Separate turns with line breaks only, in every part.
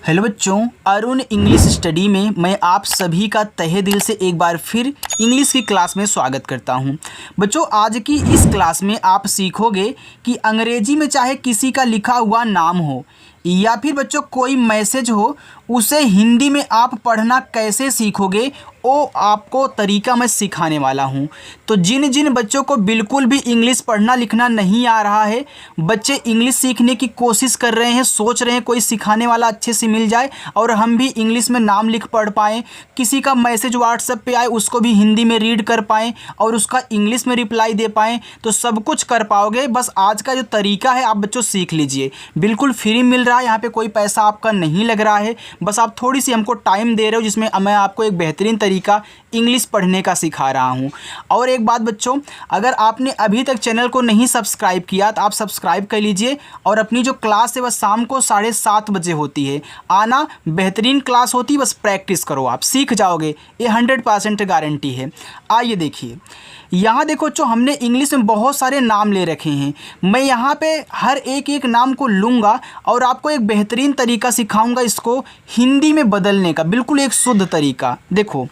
Hello बच्चों, Arun English study में मैं आप सभी का तहे दिल से एक बार फिर इंग्लिश की क्लास में स्वागत करता हूं। बच्चों, आज की इस क्लास में आप सीखोगे कि अंग्रेजी में चाहे किसी का लिखा हुआ नाम हो या फिर बच्चों कोई मैसेज हो, उसे हिंदी में आप पढ़ना कैसे सीखोगे वो आपको तरीका मैं सिखाने वाला हूं। तो जिन जिन बच्चों को बिल्कुल भी इंग्लिश पढ़ना लिखना नहीं आ रहा है, बच्चे इंग्लिश सीखने की कोशिश कर रहे हैं, सोच रहे हैं कोई सिखाने वाला अच्छे से मिल जाए और हम भी इंग्लिश में नाम लिख पढ़ पाएँ, किसी का मैसेज व्हाट्सएप पे आए उसको भी हिंदी में रीड कर पाएँ और उसका इंग्लिश में रिप्लाई दे पाएँ, तो सब कुछ कर पाओगे। बस आज का जो तरीका है आप बच्चों सीख लीजिए, बिल्कुल फ्री मिल रहा है, यहाँ पे कोई पैसा आपका नहीं लग रहा है, बस आप थोड़ी सी हमको टाइम दे रहे हो जिसमें मैं आपको एक बेहतरीन तरीका इंग्लिश पढ़ने का सिखा रहा हूँ। और एक बात बच्चों, अगर आपने अभी तक चैनल को नहीं सब्सक्राइब किया तो आप सब्सक्राइब कर लीजिए और अपनी जो क्लास है वह शाम को 7:30 बजे होती है। आना, बेहतरीन क्लास होती है, बस प्रैक्टिस करो, आप सीख जाओगे, ये 100% गारंटी है। आइए देखिए, यहाँ देखो जो हमने इंग्लिश में बहुत सारे नाम ले रखे हैं, मैं यहाँ पे हर एक एक नाम को लूँगा और आपको एक बेहतरीन तरीका सिखाऊंगा इसको हिंदी में बदलने का, बिल्कुल एक शुद्ध तरीका। देखो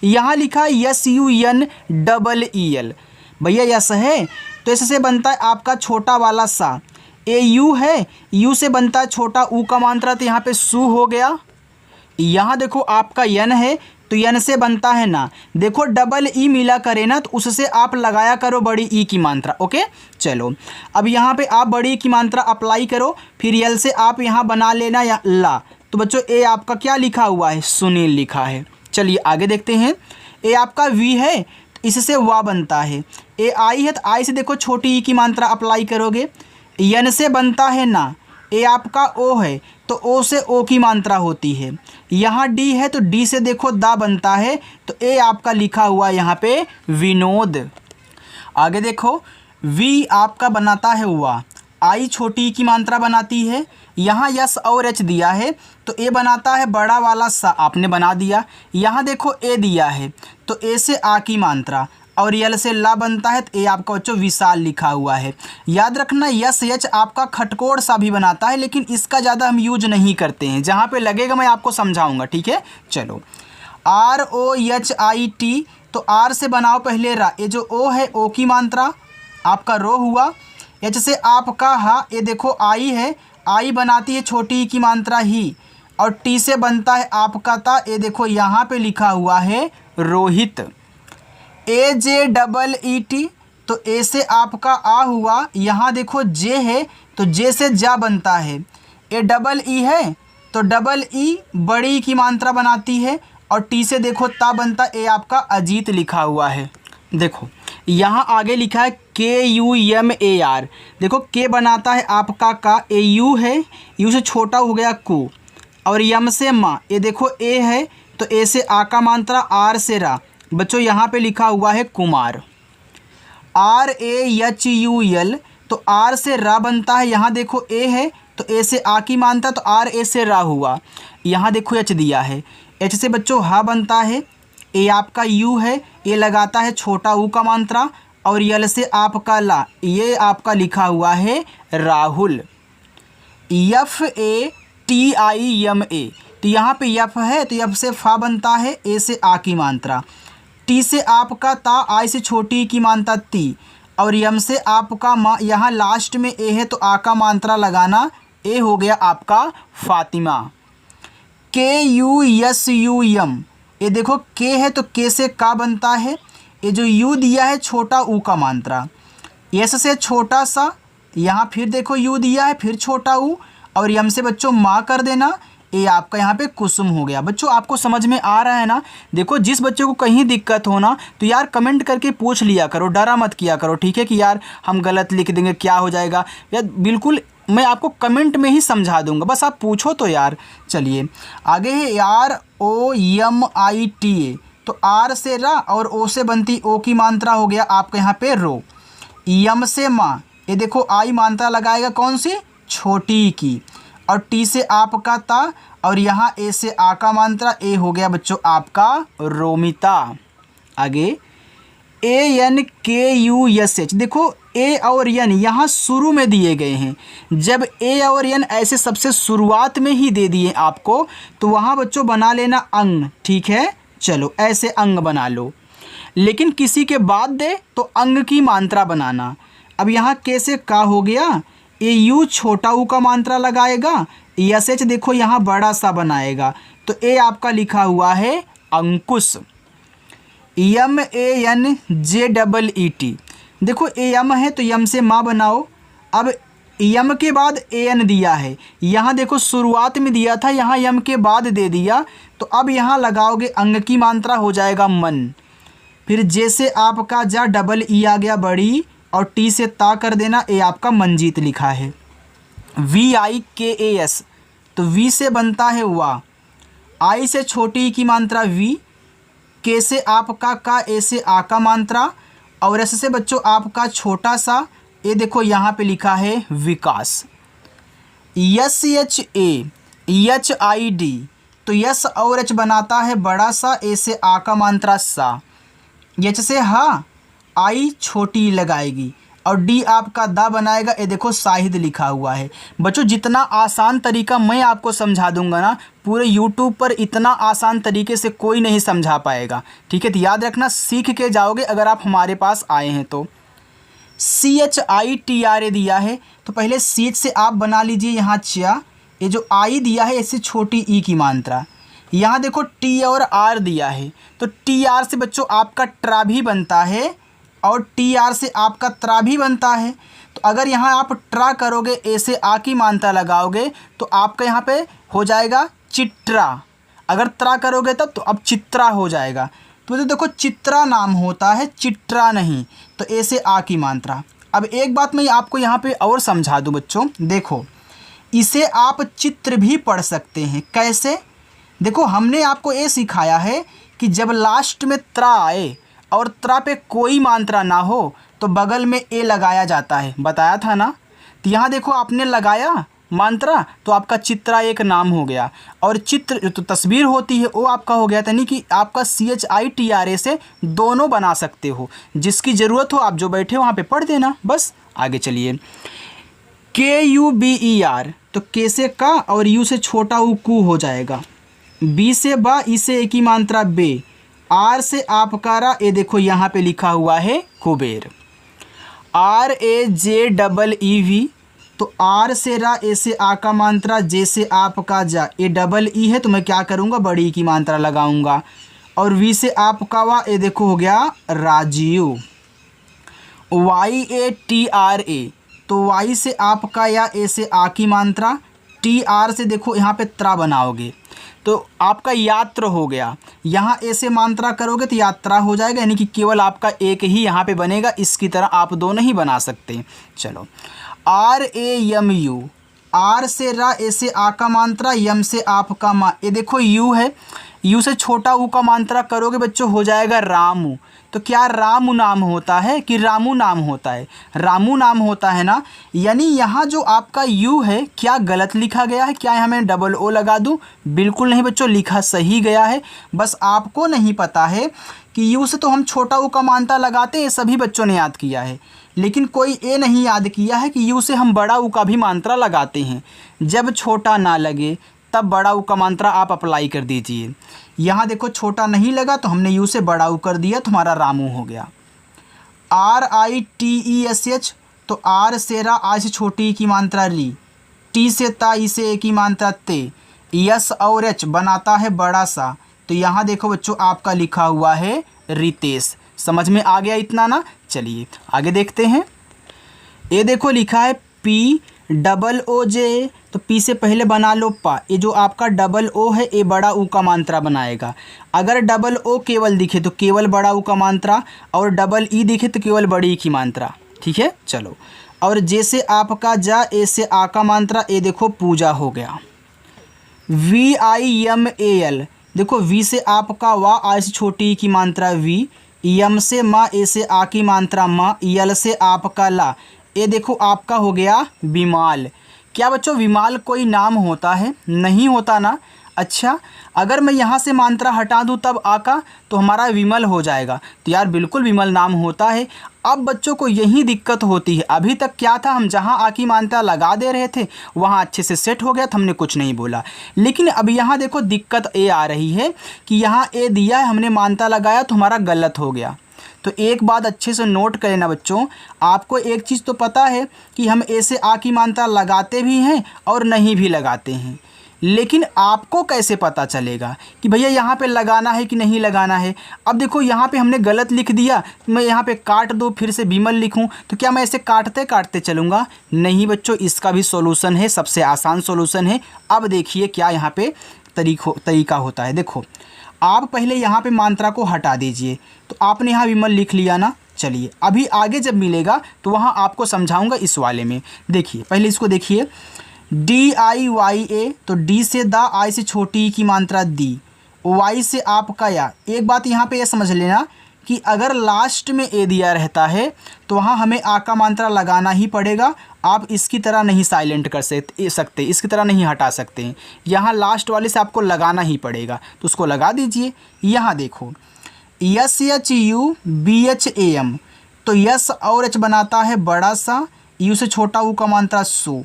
यहाँ लिखा है SUNEEL, भैया यस है तो इससे बनता है आपका छोटा वाला सा। AU है, यू से बनता है छोटा ऊ का मात्रा, तो यहाँ पे सू हो गया। यहाँ देखो आपका यन है तो यन से बनता है ना, देखो EE मिला करे ना तो उससे आप लगाया करो बड़ी ई की मात्रा। ओके चलो, अब यहाँ पे आप बड़ी ई की मात्रा अप्लाई करो, फिर यल से आप यहाँ बना लेना या ला। तो बच्चों ए आपका क्या लिखा हुआ है, सुनील लिखा है। चलिए आगे देखते हैं। ए आपका वी है तो इससे वा बनता है। ए आई है तो आई से देखो छोटी ई की मात्रा अप्लाई करोगे। यन से बनता है ना, ए आपका ओ है तो ओ से ओ की मात्रा होती है। यहाँ डी है तो डी से देखो दा बनता है, तो ए आपका लिखा हुआ यहाँ पे विनोद। आगे देखो, वी आपका बनाता है हुआ, आई छोटी ई की मात्रा बनाती है। यहाँ यस और एच दिया है तो ए बनाता है बड़ा वाला सा, आपने बना दिया। यहाँ देखो ए दिया है तो ए से आ की मात्रा और यल से ला बनता है, तो ए आपका बच्चों विशाल लिखा हुआ है। याद रखना यस एच आपका खटकोड़ सा भी बनाता है, लेकिन इसका ज़्यादा हम यूज नहीं करते हैं, जहाँ पे लगेगा मैं आपको समझाऊंगा, ठीक है। चलो, ROHIT, तो आर से बनाओ पहले रा, ये जो ओ है ओ की मात्रा आपका रो हुआ। एच से आपका हा, ये देखो आई है, आई बनाती है छोटी ई की मात्रा ही, और टी से बनता है आपका ता, ये देखो यहाँ पे लिखा हुआ है रोहित। AJEET, तो ए से आपका आ हुआ, यहाँ देखो जे है तो जे से जा बनता है। AEE है तो EE बड़ी ई की मात्रा बनाती है, और टी से देखो ता बनता, ए आपका अजीत लिखा हुआ है। देखो यहाँ आगे लिखा है KUMAR, देखो के बनाता है आपका का, AU है, यू से छोटा हो गया कु, और यम से माँ, ये देखो ए है तो ए से आ का मात्रा, आर से रा, बच्चों यहाँ पे लिखा हुआ है कुमार। RAHUL, तो आर से रा बनता है, यहाँ देखो ए है तो ए से आ की मात्रा, तो आर ए से रा हुआ। यहाँ देखो एच दिया है, एच से बच्चों हा बनता है, ए आपका यू है, ये लगाता है छोटा ऊ का मात्रा, और यल से आपका ला, ये आपका लिखा हुआ है राहुल। FATIMA, तो यहाँ पे यफ है तो यफ से फा बनता है, ए से आ की मात्रा, टी से आपका ता, आई से छोटी की मात्रा ती, और यम से आपका मा, यहाँ लास्ट में ए है तो आ का मात्रा लगाना, ए हो गया आपका फातिमा। KUSUM, ये देखो के है तो के से का बनता है, ये जो यू दिया है छोटा ऊ का मात्रा, यस से छोटा सा, यहाँ फिर देखो यू दिया है फिर छोटा ऊ, और यम से बच्चों माँ कर देना, ये आपका यहाँ पे कुसुम हो गया। बच्चों आपको समझ में आ रहा है ना। देखो जिस बच्चे को कहीं दिक्कत हो ना तो यार कमेंट करके पूछ लिया करो, डरा मत किया करो, ठीक है, कि यार हम गलत लिख देंगे क्या हो जाएगा, यार बिल्कुल मैं आपको कमेंट में ही समझा दूंगा, बस आप पूछो तो यार। चलिए आगे है ROMITA, तो आर से रा और ओ से बनती ओ की मात्रा हो गया आपका यहाँ पे रो। यम से माँ, ये देखो आई मात्रा लगाएगा कौन सी, छोटी की, और टी से आपका ता, और यहाँ ए से आ का मात्रा, ए हो गया बच्चों आपका रोमिता। आगे ANKUSH, देखो ए और एन यहाँ शुरू में दिए गए हैं। जब ए और एन ऐसे सबसे शुरुआत में ही दे दिए आपको तो वहाँ बच्चों बना लेना अंग, ठीक है। चलो ऐसे अंग बना लो। लेकिन किसी के बाद दे तो अंग की मात्रा बनाना। अब यहाँ कैसे का हो गया, ए यू छोटा ऊ का मात्रा लगाएगा, एस एच देखो यहाँ बड़ा सा बनाएगा, तो ए आपका लिखा हुआ है Ankush. M A N J double E T, देखो ए यम है तो यम से माँ बनाओ। अब यम के बाद ए एन दिया है, यहाँ देखो शुरुआत में दिया था, यहाँ यम के बाद दे दिया, तो अब यहाँ लगाओगे अंग की मात्रा हो जाएगा मन। फिर जैसे आपका जा डबल ई आ गया बड़ी, और टी से ता कर देना, ए आपका मंजीत लिखा है। वी आई के ए एस, तो वी से बनता है वाह, आई से छोटी ई की मात्रा वी, के से आपका का, ए से आ का मात्रा, और एस से बच्चों आपका छोटा सा, ए देखो यहाँ पे लिखा है Vikas. S H A H I D, तो यस और एच बनाता है बड़ा सा, ए से आ का मात्रा सा, एच से हा, आई छोटी लगाएगी, और डी आपका दा बनाएगा, ये देखो साहिद लिखा हुआ है। बच्चों जितना आसान तरीका मैं आपको समझा दूंगा ना, पूरे यूट्यूब पर इतना आसान तरीके से कोई नहीं समझा पाएगा, ठीक है। तो याद रखना, सीख के जाओगे अगर आप हमारे पास आए हैं तो। C H I T R A दिया है, तो पहले सी एच से आप बना लीजिए यहाँ चा, ये जो आई दिया है इससे छोटी ई की मात्रा। यहाँ देखो टी और आर दिया है, तो टी आर से बच्चों आपका ट्रा भी बनता है, और टी आर से आपका त्रा भी बनता है। तो अगर यहाँ आप ट्रा करोगे, ए से आ की मात्रा लगाओगे, तो आपका यहाँ पे हो जाएगा चित्रा। अगर त्रा करोगे तब तो अब चित्रा हो जाएगा। तो देखो चित्रा नाम होता है, चित्रा नहीं, तो ए से आ की मात्रा। अब एक बात मैं आपको यहाँ पे और समझा दूँ बच्चों, देखो इसे आप चित्र भी पढ़ सकते हैं। कैसे? देखो हमने आपको ये सिखाया है कि जब लास्ट में त्रा आए और त्रा पे कोई मात्रा ना हो तो बगल में ए लगाया जाता है, बताया था ना। तो यहाँ देखो आपने लगाया मात्रा, तो आपका चित्रा एक नाम हो गया, और चित्र तो तस्वीर होती है वो आपका हो गया। यानी कि आपका CHITRA से दोनों बना सकते हो, जिसकी ज़रूरत हो आप जो बैठे हो वहाँ पे पढ़ देना। बस आगे चलिए। KUBER, तो के से का और यू से छोटा ऊ कू हो जाएगा। बी से बा, ई से एक ही मात्रा बे, आर से आपका रा, ये देखो यहाँ पे लिखा हुआ है कुबेर। RAJEEV, तो आर से रा, ए से आ का मात्रा, जे से आपका जा, ए डबल ई है तो मैं क्या करूँगा बड़ी ई की मात्रा लगाऊंगा, और वी से आपका वा, ये देखो हो गया राजीव। YATRA, तो वाई से आपका या ए से आ की मात्रा, टी आर से देखो यहाँ पे त्रा बनाओगे तो आपका यात्र हो गया। यहाँ ए से मात्रा करोगे तो यात्रा हो जाएगा, यानी कि केवल आपका एक ही यहाँ पे बनेगा, इसकी तरह आप दोनों ही बना सकते। चलो RAMU, आर से रा, ए से आ का मात्रा, यम से आपका मा, ये देखो यू है, यू से छोटा ऊ का मात्रा करोगे बच्चों हो जाएगा रामू। तो क्या रामू नाम होता है कि रामू नाम होता है? रामू नाम होता है ना। यानी यहाँ जो आपका यू है क्या गलत लिखा गया है? क्या यहाँ मैं डबल ओ लगा दूँ? बिल्कुल नहीं बच्चों, लिखा सही गया है। बस आपको नहीं पता है कि यू से तो हम छोटा ऊ का मात्रा लगाते हैं, सभी बच्चों ने याद किया है, लेकिन कोई ये नहीं याद किया है कि यू से हम बड़ा ऊ का भी मात्रा लगाते हैं। जब छोटा ना लगे तब बड़ा ऊ का मात्रा आप अप्लाई कर दीजिए। यहाँ देखो छोटा नहीं लगा तो हमने यू से बड़ा ऊ कर दिया तो हमारा रामू हो गया। RITESH, तो आर से रा, आई से छोटी की मात्रा री, टी से ता, ई से एक की मात्रा ते, यस और एच बनाता है बड़ा सा। तो यहाँ देखो बच्चों आपका लिखा हुआ है रितेश। समझ में आ गया इतना ना? चलिए आगे देखते हैं। ये देखो लिखा है POOJ, तो पी से पहले बना लो पा, ये जो आपका डबल ओ है ये बड़ा ऊ का मात्रा बनाएगा। अगर डबल ओ केवल दिखे तो केवल बड़ा ऊ का मात्रा, और डबल ई दिखे तो केवल बड़ी ई की मात्रा, ठीक है। चलो, और जैसे आपका जा, ए से आ का मात्रा, ये देखो पूजा हो गया। VIMAL, देखो वी से आपका वा, आई से छोटी की मात्रा वी, यम से माँ, ए से आ की मात्रा माँ, यल से आपका ला, ये देखो आपका हो गया विमाल। क्या बच्चों विमाल कोई नाम होता है? नहीं होता ना। अच्छा, अगर मैं यहाँ से मात्रा हटा दूँ तब आ का तो हमारा विमल हो जाएगा। तो यार बिल्कुल विमल नाम होता है। अब बच्चों को यही दिक्कत होती है। अभी तक क्या था, हम जहाँ आ की मात्रा लगा दे रहे थे वहाँ अच्छे से सेट हो गया था, हमने कुछ नहीं बोला। लेकिन अब यहाँ देखो दिक्कत ये आ रही है कि यहाँ ए दिया है, हमने मात्रा लगाया तो हमारा गलत हो गया। तो एक बात अच्छे से नोट करें ना बच्चों, आपको एक चीज़ तो पता है कि हम ए से आ की मात्रा लगाते भी हैं और नहीं भी लगाते हैं, लेकिन आपको कैसे पता चलेगा कि भैया यहाँ पे लगाना है कि नहीं लगाना है। अब देखो यहाँ पे हमने गलत लिख दिया, मैं यहाँ पे काट दूँ फिर से विमल लिखूँ तो क्या मैं ऐसे काटते काटते चलूँगा? नहीं बच्चों, इसका भी सॉल्यूशन है, सबसे आसान सॉल्यूशन है। अब देखिए क्या यहाँ पे तरीका होता है। देखो आप पहले यहाँ पे मात्रा को हटा दीजिए, तो आपने यहाँ विमल लिख लिया ना। चलिए अभी आगे जब मिलेगा तो वहाँ आपको समझाऊंगा इस वाले में। देखिए पहले इसको देखिए, DIYA, तो डी से दा, आई से छोटी ई की मात्रा दी, वाई से आपका या। एक बात यहाँ पे ये समझ लेना कि अगर लास्ट में ए दिया रहता है तो वहाँ हमें आ का मात्रा लगाना ही पड़ेगा। आप इसकी तरह नहीं साइलेंट कर सकते, इसकी तरह नहीं हटा सकते हैं, यहाँ लास्ट वाले से आपको लगाना ही पड़ेगा। तो उसको लगा दीजिए। यहाँ देखो SHUBHAM, तो यस और एच बनाता है बड़ा सा, यू से छोटा ऊ का मात्रा सु,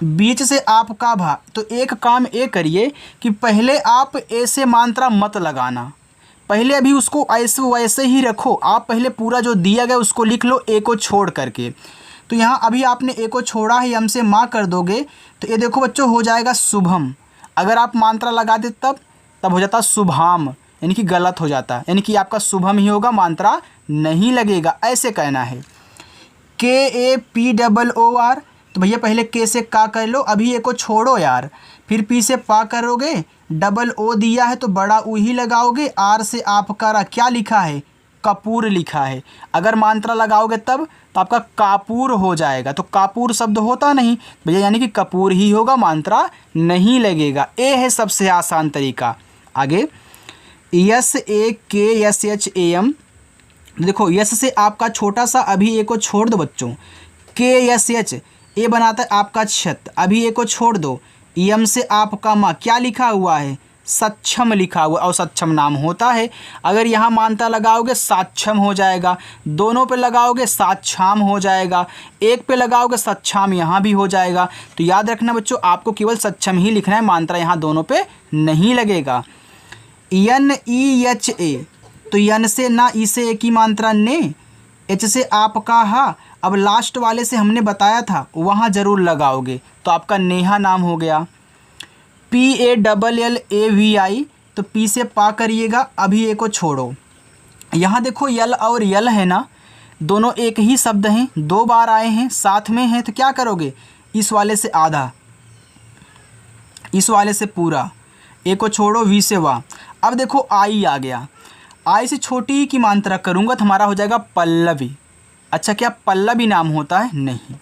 बीच से आपका भा। तो एक काम ये करिए कि पहले आप ए से मात्रा मत लगाना, पहले अभी उसको ऐसे वैसे ही रखो। आप पहले पूरा जो दिया गया उसको लिख लो ए को छोड़ करके। तो यहाँ अभी आपने ए को छोड़ा है, यम से माँ कर दोगे तो ये देखो बच्चों हो जाएगा शुभम। अगर आप मात्रा लगा दे तब हो जाता शुभाम, यानी कि गलत हो जाता, यानी कि आपका शुभम ही होगा, मात्रा नहीं लगेगा, ऐसे कहना है। KAPOOR, तो भैया पहले के से का कर लो, अभी ए को छोड़ो यार, फिर पी से पा करोगे, डबल ओ दिया है तो बड़ा ऊ ही लगाओगे, आर से आपका रा क्या लिखा है, कपूर लिखा है। अगर मात्रा लगाओगे तब तो आपका कापूर हो जाएगा। तो कापूर शब्द होता नहीं भैया, यानी कि कपूर ही होगा, मात्रा नहीं लगेगा। ए है सबसे आसान तरीका। आगे SAKSHAM, देखो यस से आपका छोटा सा, अभी ए को छोड़ दो बच्चों। KSH, ए बनाता है आपका छत, अभी ए को छोड़ दो। यम से आपका माँ क्या लिखा हुआ है, सक्षम लिखा हुआ, और सक्षम नाम होता है। अगर यहाँ मात्रा लगाओगे साक्षम हो जाएगा, दोनों पे लगाओगे साक्षाम हो जाएगा, एक पे लगाओगे सक्षाम यहाँ भी हो जाएगा। तो याद रखना बच्चों, आपको केवल सक्षम ही लिखना है, मात्रा यहाँ दोनों पे नहीं लगेगा। NEHA, तो यन से ना, ई से ए की मात्रा ने, एच से आपका हा। अब लास्ट वाले से हमने बताया था वहाँ ज़रूर लगाओगे, तो आपका नेहा नाम हो गया। PALLAVI, तो पी से पा करिएगा, अभी ए को छोड़ो। यहाँ देखो यल और यल है ना, दोनों एक ही शब्द हैं, दो बार आए हैं, साथ में हैं, तो क्या करोगे, इस वाले से आधा, इस वाले से पूरा, ए को छोड़ो, वी से वाह। अब देखो आई आ गया, आई से छोटी की मात्रा करूँगा तो हमारा हो जाएगा पल्लवी। अच्छा, क्या पल्लवी नाम होता है? नहीं,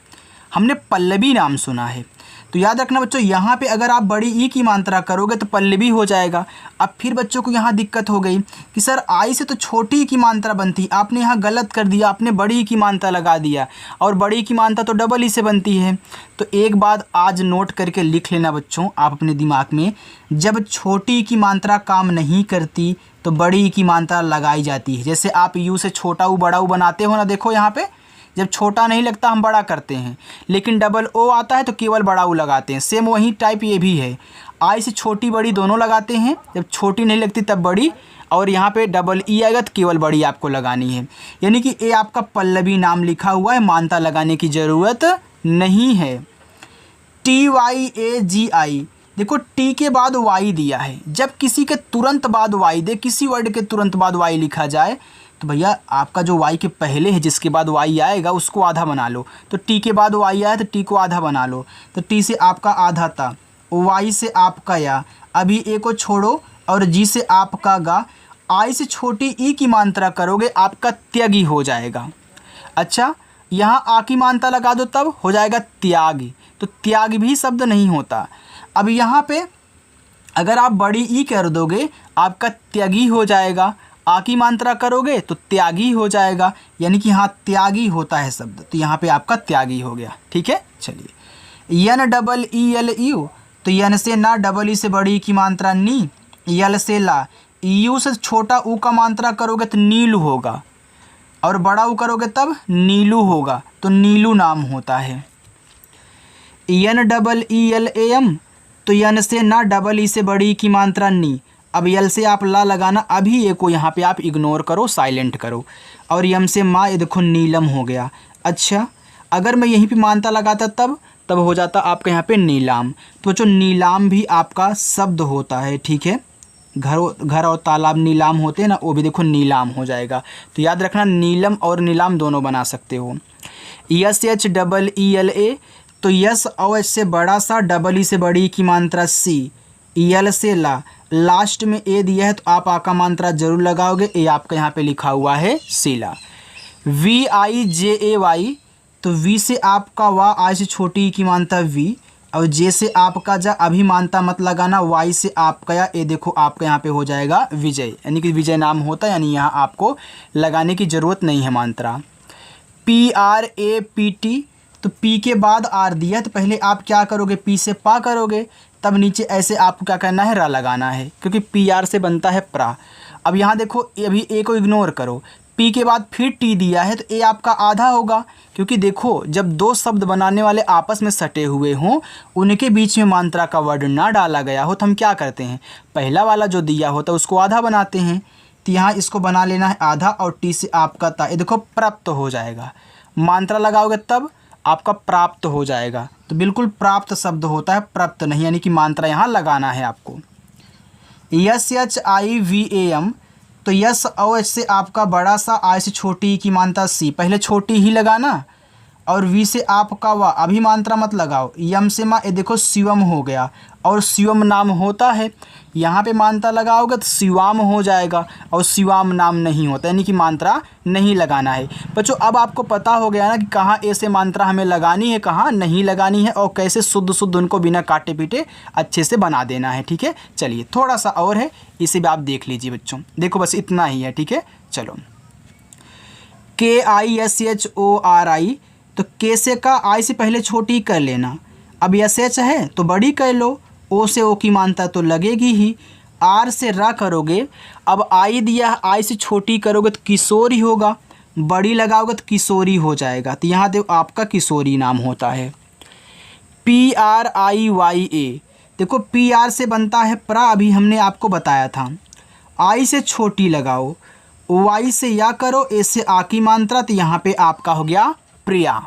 हमने पल्लवी नाम सुना है। तो याद रखना बच्चों, यहाँ पे अगर आप बड़ी ई की मात्रा करोगे तो पल्लवी हो जाएगा। अब फिर बच्चों को यहाँ दिक्कत हो गई कि सर आई से तो छोटी ई की मात्रा बनती, आपने यहाँ गलत कर दिया, आपने बड़ी ई की मात्रा लगा दिया, और बड़ी ई की मात्रा तो डबल ई से बनती है। तो एक बात आज नोट करके लिख लेना बच्चों आप अपने दिमाग में, जब छोटी ई की मात्रा काम नहीं करती तो बड़ी ई की मात्रा लगाई जाती है। जैसे आप यू से छोटा ऊ बड़ा ऊ बनाते हो ना, देखो यहाँ पे जब छोटा नहीं लगता हम बड़ा करते हैं, लेकिन डबल ओ आता है तो केवल बड़ा ऊ लगाते हैं। सेम वही टाइप ये भी है, आई से छोटी बड़ी दोनों लगाते हैं, जब छोटी नहीं लगती तब बड़ी, और यहाँ पे डबल ई आएगा तो केवल बड़ी आपको लगानी है। यानी कि ए आपका पल्लवी नाम लिखा हुआ है, मात्रा लगाने की ज़रूरत नहीं है। TYAGI, देखो टी के बाद वाई दिया है, जब किसी के तुरंत बाद वाई दे, किसी वर्ड के तुरंत बाद वाई लिखा जाए तो भैया आपका जो वाई के पहले है जिसके बाद वाई आएगा उसको आधा बना लो। तो टी के बाद वाई आया तो टी को आधा बना लो, तो टी से आपका आधा था, वाई से आपका या, अभी ए को छोड़ो, और जी से आपका गा, आई से छोटी ई की मात्रा करोगे आपका त्यागी हो जाएगा। अच्छा, यहाँ आ की मात्रा लगा दो तब हो जाएगा त्यागी, तो त्याग भी शब्द नहीं होता। अब यहाँ पे अगर आप बड़ी ई कर दोगे आपका त्यागी हो जाएगा, आ की मात्रा करोगे तो त्यागी हो जाएगा, यानी कि हाँ त्यागी होता है शब्द, तो यहाँ पे आपका त्यागी हो गया। ठीक है, चलिए। NEELU, तो यन से ना, डबल ई से बड़ी की मात्रा नी, यल से ला, यू से छोटा ऊ का मात्रा करोगे तो नीलू होगा, और बड़ा ऊ करोगे तब नीलू होगा, तो नीलू नाम होता है। यन डबल ई यल ए एम, तो यन से ना, डबल ई से बड़ी की मात्रा नी, अब यल से आप ला लगाना, अभी ए को यहाँ पे आप इग्नोर करो, साइलेंट करो, और यम से माँ, ये देखो नीलम हो गया। अच्छा, अगर मैं यहीं पे मानता लगाता तब हो जाता आपका यहाँ पे नीलाम। तो जो नीलाम भी आपका शब्द होता है, ठीक है, घर और तालाब नीलाम होते हैं ना, वो भी देखो नीलाम हो जाएगा। तो याद रखना, नीलम और नीलाम दोनों बना सकते हो। Yes H double E L A, तो यस और एच से बड़ा सा, डबल ई से बड़ी की मात्रा सी, यल से ला, लास्ट में ए दिया है तो आप आ का मात्रा जरूर लगाओगे, ए आपका यहाँ पे लिखा हुआ है सीला। V I J A Y, तो वी से आपका वा, आई से छोटी की मात्रा वी, और जे से आपका जा, अभी मानता मत लगाना, वाई से आपका या, ए देखो आपका यहाँ पे हो जाएगा विजय, यानी कि विजय नाम होता है, यानी यहाँ आपको लगाने की ज़रूरत नहीं है मात्रा। P R A P T, तो पी के बाद आर दिया, तो पहले आप क्या करोगे, पी से पा करोगे, तब नीचे ऐसे आपको क्या करना है, रा लगाना है, क्योंकि पी आर से बनता है प्रा। अब यहाँ देखो, अभी ए को इग्नोर करो, पी के बाद फिर टी दिया है, तो ए आपका आधा होगा, क्योंकि देखो जब दो शब्द बनाने वाले आपस में सटे हुए हों, उनके बीच में मात्रा का वर्ड ना डाला गया हो, तो हम क्या करते हैं, पहला वाला जो दिया होता है उसको आधा बनाते हैं। तो यहाँ इसको बना लेना है आधा, और टी से आपका ता, ये देखो प्राप्त हो जाएगा, मात्रा लगाओगे तब आपका प्राप्त हो जाएगा। तो बिल्कुल प्राप्त शब्द होता है, प्राप्त नहीं, यानी कि मात्रा यहाँ लगाना है आपको। S H I V A M, तो यस और एच से आपका बड़ा सा, आई से छोटी की मात्रा सी, पहले छोटी ही लगाना, और वी से आपका वा, अभी मात्रा मत लगाओ, यम से माँ, ये देखो शिवम हो गया, और शिवम नाम होता है, यहाँ पे मात्रा लगाओगे तो शिवाम हो जाएगा, और शिवाम नाम नहीं होता, यानी कि मात्रा नहीं लगाना है। बच्चों अब आपको पता हो गया ना कि कहाँ ऐसे मात्रा हमें लगानी है, कहाँ नहीं लगानी है, और कैसे शुद्ध उनको बिना काटे पीटे अच्छे से बना देना है। ठीक है, चलिए थोड़ा सा और है, इसे भी आप देख लीजिए बच्चों, देखो बस इतना ही है। ठीक है, चलो KISHORI, तो के से का आई से पहले छोटी कर लेना, अब एस एच है तो बड़ी कर लो, ओ से ओ की मात्रा तो लगेगी ही, आर से रा करोगे, अब आई दिया, आई से छोटी करोगे तो किशोरी होगा, बड़ी लगाओगे तो किशोरी हो जाएगा, तो यहाँ देखो आपका किशोरी नाम होता है। PRIYA, देखो पी आर से बनता है प्रा, अभी हमने आपको बताया था, आई से छोटी लगाओ, वाई से या करो, ए से आ की मात्रा, तो यहाँ पे आपका हो गया प्रिया।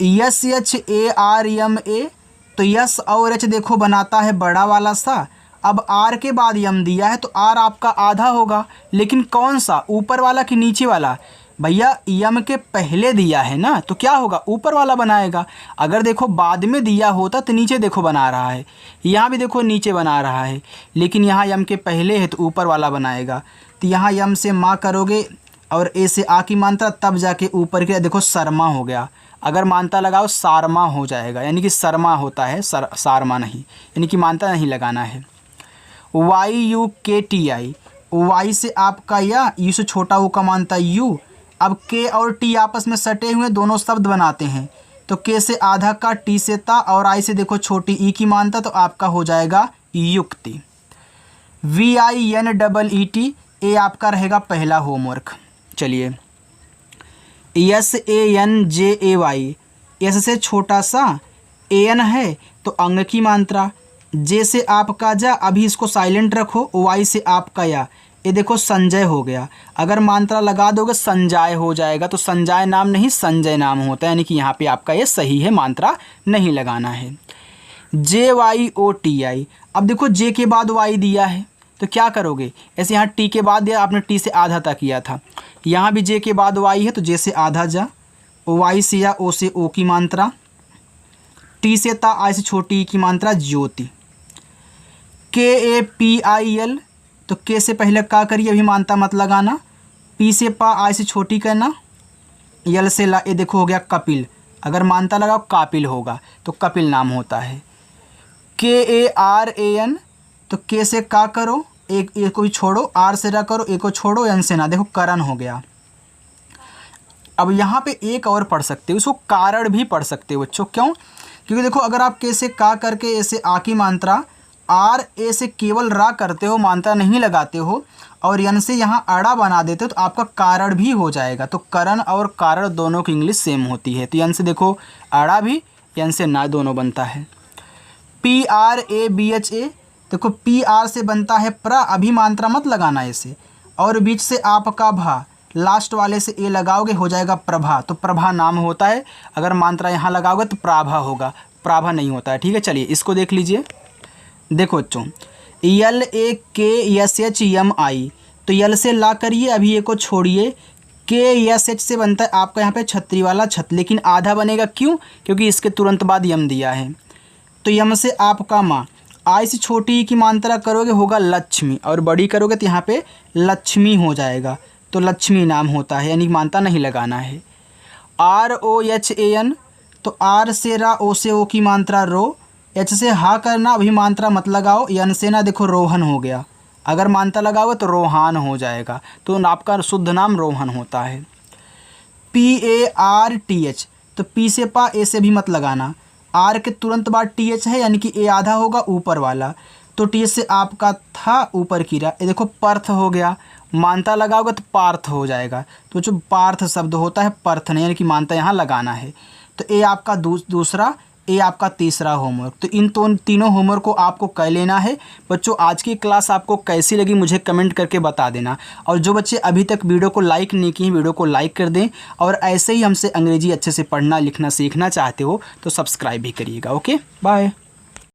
SHARMA, तो यस और एच देखो बनाता है बड़ा वाला सा, अब आर के बाद यम दिया है तो आर आपका आधा होगा, लेकिन कौन सा, ऊपर वाला कि नीचे वाला, भैया यम के पहले दिया है ना, तो क्या होगा, ऊपर वाला बनाएगा। अगर देखो बाद में दिया होता तो नीचे देखो बना रहा है, यहाँ भी देखो नीचे बना रहा है, लेकिन यहाँ यम के पहले है तो ऊपर वाला बनाएगा। तो यहाँ यम से माँ करोगे और ए से आ की मात्रा, तब जाके ऊपर के देखो शर्मा हो गया, अगर मानता लगाओ सारमा हो जाएगा, यानी कि शर्मा होता है, सारमा नहीं, यानी कि मानता नहीं लगाना है। YUKTI, वाई से आपका या, यू से छोटा ऊ का मानता यू, अब के और टी आपस में सटे हुए दोनों शब्द बनाते हैं, तो के से आधा का, टी से ता, और आई से देखो छोटी ई की मानता, तो आपका हो जाएगा युक्ति। VINEET, ए आपका रहेगा पहला होमवर्क। चलिए SANJAY, एस से छोटा सा, AN है तो अंग की मात्रा, जे से आपका जा, अभी इसको साइलेंट रखो, वाई से आपका या, ये देखो संजय हो गया, अगर मात्रा लगा दोगे संजय हो जाएगा, तो संजय नाम नहीं संजय नाम होता है, यानी कि यहाँ पे आपका ये सही है, मात्रा नहीं लगाना है। JYOTI, अब देखो जे के बाद वाई दिया है तो क्या करोगे, ऐसे यहाँ टी के बाद दिया, आपने टी से आधा तक किया था, यहाँ भी जे के बाद वाई है तो जे से आधा जा, वाई से या, ओ से ओ की मात्रा, टी से ता, आई से छोटी की मात्रा ज्योति। KAPIL, तो के से पहले का करिए, अभी मानता मत लगाना, पी से पा, आई से छोटी करना, यल से ला, ये देखो हो गया कपिल, अगर मानता लगाओ कापिल होगा, तो कपिल नाम होता है। KARAN, तो के से का करो, एक को भी छोड़ो, आर से रा करो, एक को छोड़ो, एन से ना, देखो करण हो गया। अब यहाँ पे एक और पढ़ सकते हो, उसको कारण भी पढ़ सकते हो बच्चों, क्यों, क्योंकि देखो अगर आप के से का करके ऐसे आ की मात्रा आर ए से केवल रा करते हो, मात्रा नहीं लगाते हो और यन से यहाँ अड़ा बना देते हो तो आपका कारण भी हो जाएगा। तो करण और कारण दोनों की इंग्लिश सेम होती है। तो यन से देखो अड़ा भी, यन से ना दोनों बनता है। P R A B H A, देखो पी आर से बनता है प्र, अभी मात्रा मत लगाना ऐसे, और बीच से आपका भा, लास्ट वाले से ए लगाओगे हो जाएगा प्रभा। तो प्रभा नाम होता है, अगर मात्रा यहाँ लगाओगे तो प्राभा होगा, प्राभा नहीं होता है। ठीक है, चलिए इसको देख लीजिए। देखो बच्चों यल ए के एस एच एम आई, तो यल से ला करिए, अभी ए को छोड़िए। के एस एच से बनता है आपका यहाँ पे छतरी वाला छत, लेकिन आधा बनेगा, क्यों? क्योंकि इसके तुरंत बाद यम दिया है। तो यम से आपका माँ, आई से छोटी की मात्रा करोगे होगा लक्ष्मी, और बड़ी करोगे तो यहाँ पे लक्ष्मी हो जाएगा। तो लक्ष्मी नाम होता है, यानी मात्रा नहीं लगाना है। R O H A N, तो आर से रा, ओ से ओ की मात्रा रो, एच से हा करना, अभी मात्रा मत लगाओ। यन से ना देखो रोहन हो गया, अगर मात्रा लगाओगे तो रोहान हो जाएगा। तो आपका शुद्ध नाम रोहन होता है। P A R T H, तो पी से पा, ए से भी मत लगाना, आर के तुरंत बाद टी एच है, यानी कि ए आधा होगा ऊपर वाला। तो टी एच से आपका था ऊपर की रा, ये देखो पर्थ हो गया, मात्रा लगाओगे तो पार्थ हो जाएगा। तो जो पार्थ शब्द होता है पर्थ नहीं, यानी कि मात्रा यहाँ लगाना है। तो ए आपका दूसरा, ए आपका तीसरा होमवर्क। तो इन तीनों होमवर्क को आपको कर लेना है। बच्चों आज की क्लास आपको कैसी लगी मुझे कमेंट करके बता देना, और जो बच्चे अभी तक वीडियो को लाइक नहीं किए वीडियो को लाइक कर दें, और ऐसे ही हमसे अंग्रेजी अच्छे से पढ़ना लिखना सीखना चाहते हो तो सब्सक्राइब भी करिएगा। Okay, bye.